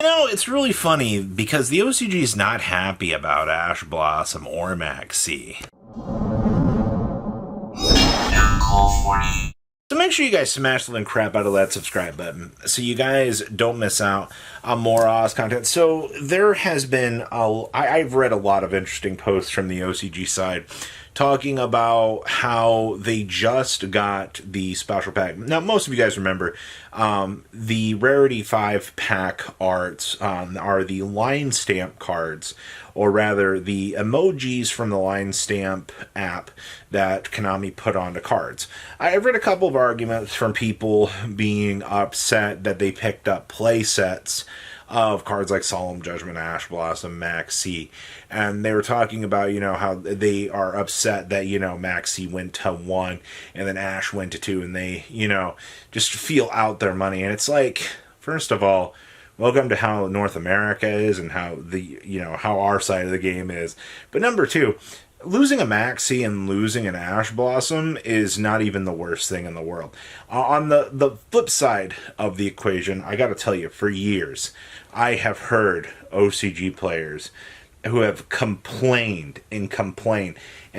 It's really funny because the OCG is not happy about Ash Blossom or Maxi. So make sure you guys smash the crap out of that subscribe button so you guys don't miss out on more Oz content. So there has been, I've read a lot of interesting posts from the OCG side talking about how they just got the special pack. Now, most of you guys remember the Rarity 5 pack arts are the line stamp cards, or rather the emojis from the line stamp app that Konami put onto cards. I've read a couple of arguments from people being upset that they picked up play sets of cards like Solemn Judgment, Ash Blossom, Maxi, and they were talking about, how they are upset that, Maxi went to 1 and then Ash went to 2, and they, just feel out their money. And it's like, first of all, welcome to how North America is and how how our side of the game is. But number two, losing a Maxi and losing an Ash Blossom is not even the worst thing in the world. On the flip side of the equation, I gotta tell you, for years, I have heard OCG players who have complained, and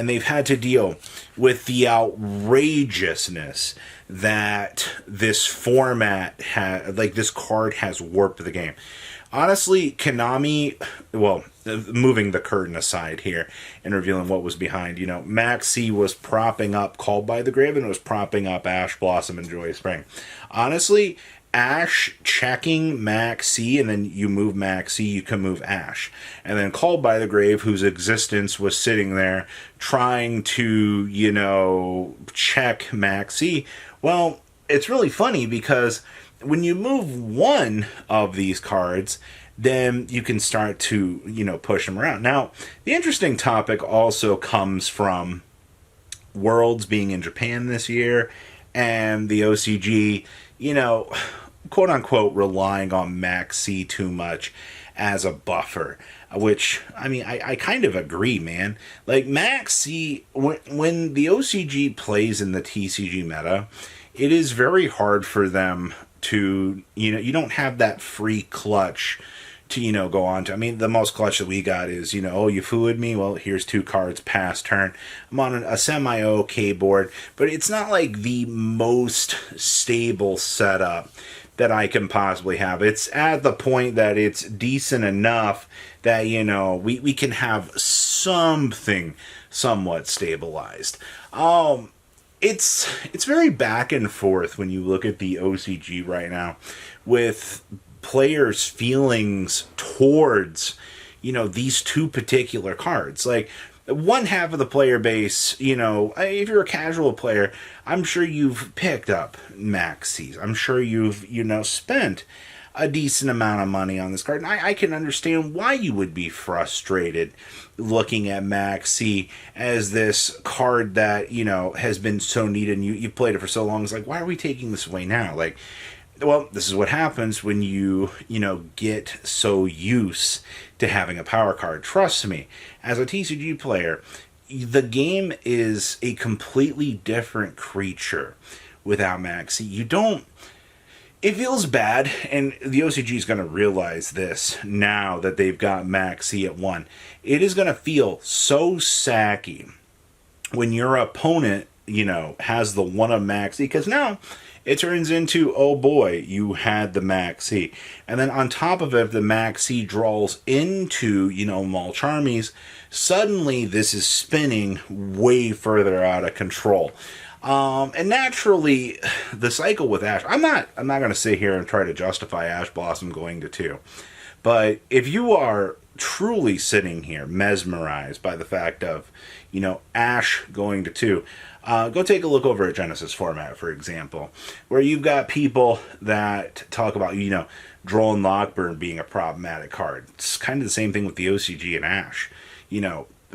they've had to deal with the outrageousness that this format this card has warped the game. Honestly, Konami, well, moving the curtain aside here and revealing what was behind, Maxi was propping up Called by the Grave and was propping up Ash Blossom and Joyous Spring. Honestly, Ash checking Maxi, and then you move Maxi, you can move Ash. And then Called by the Grave, whose existence was sitting there trying to, check Maxi. Well, it's really funny because when you move one of these cards, then you can start to, push them around. Now, the interesting topic also comes from Worlds being in Japan this year and the OCG, quote unquote, relying on Maxi too much as a buffer. Which, I kind of agree, man. Like, Maxi, when the OCG plays in the TCG meta, it is very hard for them to, you don't have that free clutch to, go on to. The most clutch that we got is, oh, you fooled me? Well, here's 2 cards, pass turn. I'm on a semi-okay board, but it's not like the most stable setup that I can possibly have. It's at the point that it's decent enough that, we can have something somewhat stabilized. It's very back and forth when you look at the OCG right now with players' feelings towards, these 2 particular cards. Like, one half of the player base, if you're a casual player, I'm sure you've picked up Maxis. I'm sure you've, spent a decent amount of money on this card. And I can understand why you would be frustrated looking at Maxi as this card that, has been so neat and you played it for so long. It's like, why are we taking this away now? Like, well, this is what happens when you, get so used to having a power card. Trust me, as a TCG player, the game is a completely different creature without Maxi. It feels bad, and the OCG is going to realize this now that they've got Maxi at 1. It is going to feel so sacky when your opponent, has the 1 of Maxi, because now it turns into, oh boy, you had the Maxi. And then on top of it, the Maxi draws into, Mulcharmies. Suddenly, this is spinning way further out of control. And naturally, the cycle with Ash, I'm not going to sit here and try to justify Ash Blossom going to 2. But if you are truly sitting here mesmerized by the fact of, Ash going to 2, go take a look over at Genesis Format, for example, where you've got people that talk about, Droll Lockburn being a problematic card. It's kind of the same thing with the OCG and Ash.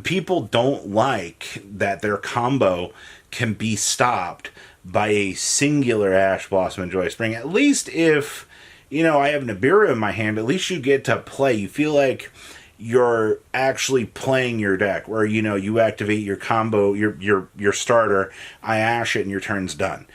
People don't like that their combo can be stopped by a singular Ash Blossom and Joyous Spring. At least if, I have Nibiru in my hand, at least you get to play. You feel like you're actually playing your deck, where you activate your combo, your starter, I ash it, and your turn's done.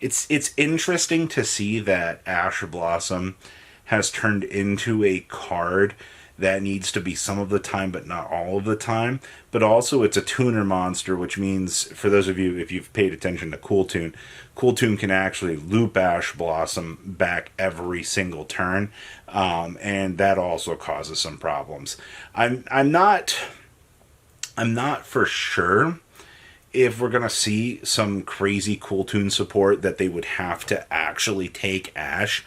it's interesting to see that Ash Blossom has turned into a card that needs to be some of the time, but not all of the time. But also, it's a tuner monster, which means, for those of you, if you've paid attention to Cool Tune can actually loop Ash Blossom back every single turn, and that also causes some problems. I'm not for sure if we're going to see some crazy Cool Tune support that they would have to actually take Ash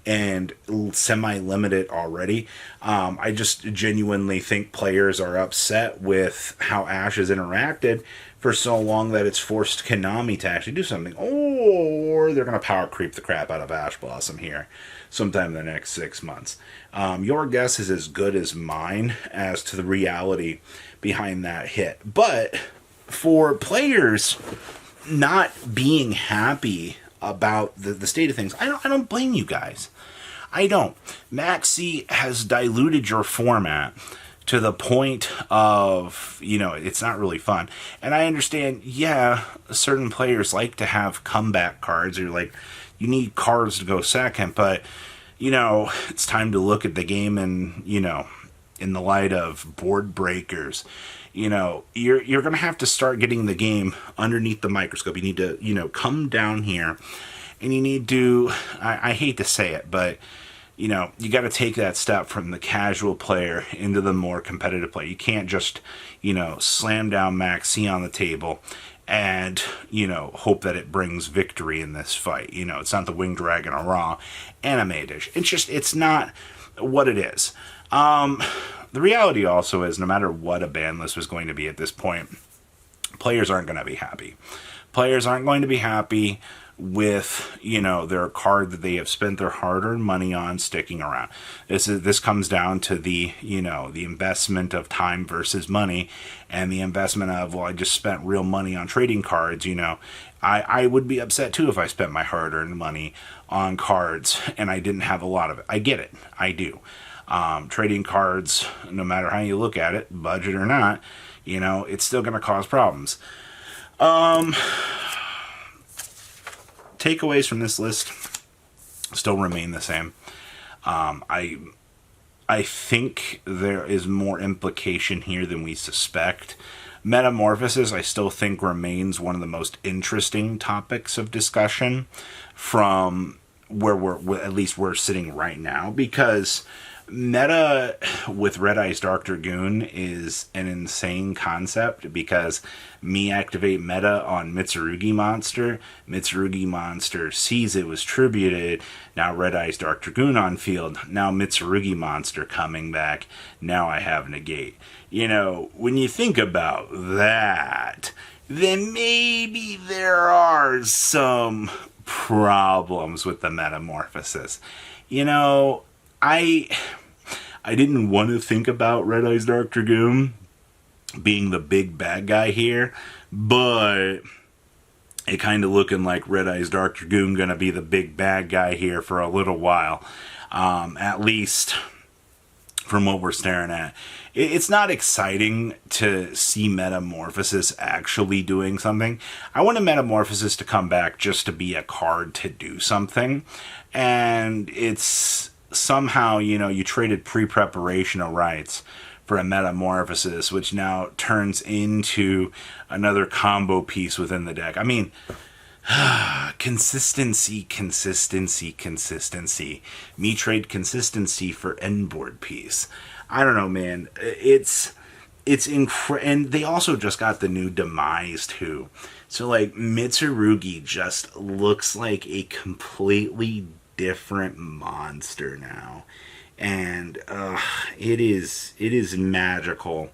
and semi-limit it already. I just genuinely think players are upset with how Ash has interacted for so long that it's forced Konami to actually do something. Or they're going to power creep the crap out of Ash Blossom here sometime in the next 6 months. Your guess is as good as mine as to the reality behind that hit. But for players not being happy about the state of things, I don't blame you guys. I don't. Maxi has diluted your format to the point of, it's not really fun. And I understand, certain players like to have comeback cards, or like, you need cards to go second, but, it's time to look at the game and, in the light of board breakers. You're going to have to start getting the game underneath the microscope. You need to, come down here, and you need to, I hate to say it, but, you got to take that step from the casual player into the more competitive player. You can't just, slam down Maxi on the table and, hope that it brings victory in this fight. It's not the Winged Dragon or Raw Anime Edition. It's not what it is. The reality also is, no matter what a ban list was going to be at this point, players aren't going to be happy. Players aren't going to be happy with, their card that they have spent their hard-earned money on sticking around. This comes down to the, the investment of time versus money, and the investment of, I just spent real money on trading cards. I would be upset too if I spent my hard-earned money on cards and I didn't have a lot of it. I get it. I do. Trading cards, no matter how you look at it, budget or not, it's still going to cause problems. Takeaways from this list still remain the same. I think there is more implication here than we suspect. Metamorphosis, I still think, remains one of the most interesting topics of discussion from where we're sitting right now, because meta with Red Eyes Dark Dragoon is an insane concept, because me activate meta on Mitsurugi Monster sees it was tributed, now Red Eyes Dark Dragoon on field, now Mitsurugi Monster coming back, now I have negate. When you think about that, then maybe there are some problems with the metamorphosis. I didn't want to think about Red Eyes Dark Dragoon being the big bad guy here, but it kind of looking like Red Eyes Dark Dragoon gonna be the big bad guy here for a little while, at least from what we're staring at. It's not exciting to see Metamorphosis actually doing something. I want a Metamorphosis to come back just to be a card to do something, and it's somehow, you traded pre-preparational rights for a Metamorphosis, which now turns into another combo piece within the deck. I mean, consistency. Me trade consistency for end-board piece. I don't know, man. It's and they also just got the new Demise, too. So, Mitsurugi just looks like a completely different monster now, and it is magical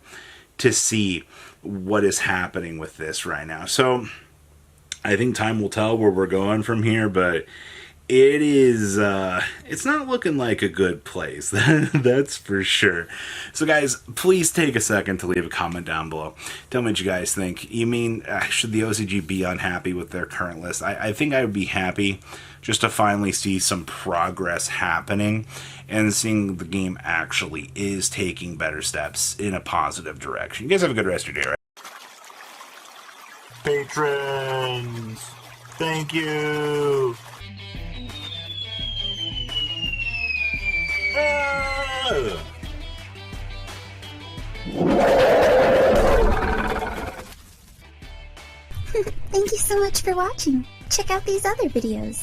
to see what is happening with this right now. So I think time will tell where we're going from here, but it is it's not looking like a good place. That's for sure. So guys, please take a second to leave a comment down below. Tell me what you guys think. You mean, should the OCG be unhappy with their current list? I think I would be happy just to finally see some progress happening and seeing the game actually is taking better steps in a positive direction. You guys have a good rest of your day, right? Patrons! Thank you. Thank you so much for watching. Check out these other videos.